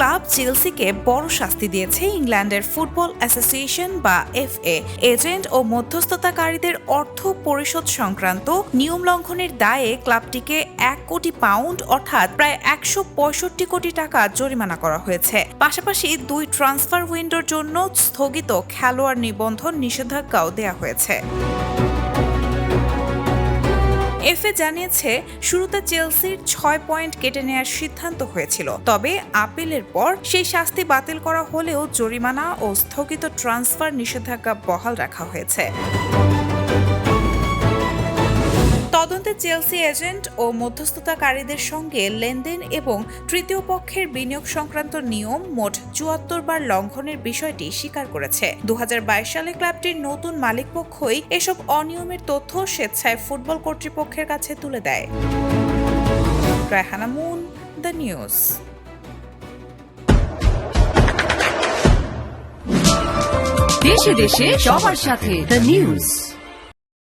Club চেলসিকে বড় শাস্তি দিয়েছে ইংল্যান্ডের ফুটবল অ্যাসোসিয়েশন বা FA। এজেন্ট ও মধ্যস্থতাকারীদের অর্থ পরিশোধ সংক্রান্ত নিয়ম লঙ্ঘনের দায়ে ক্লাবটিকে £1 কোটি অর্থাৎ প্রায় 165 কোটি টাকা জরিমানা করা হয়েছে। পাশাপাশি 2 ট্রান্সফার উইন্ডোর জন্য স্থগিত খেলোয়াড় নিবন্ধন নিষেধাজ্ঞাও দেয়া হয়েছে। FA জানিয়েছে শুরুতে চেলসির 6 পয়েন্ট কেটে নেওয়ার সিদ্ধান্ত হয়েছিল, তবে আপিলের পর সেই শাস্তি বাতিল করা হলেও জরিমানা ও স্থগিত ট্রান্সফার নিষেধাজ্ঞা বহাল রাখা হয়েছে। তদন্তে চেলসি এজেন্ট ও মধ্যস্থতাকারীদের সঙ্গে লেনদেন এবং তৃতীয় পক্ষের বিনিয়োগ সংক্রান্ত নিয়ম মোট 74 বার লঙ্ঘনের বিষয়টি স্বীকার করেছে। 2022 সালে ক্লাবটির নতুন মালিকপক্ষই এসব অনিয়মের তথ্য স্বেচ্ছায় ফুটবল কর্তৃপক্ষের কাছে তুলে দেয়। Raihana moon, the news. দেশে দেশে সবার সাথে দ্য নিউজ।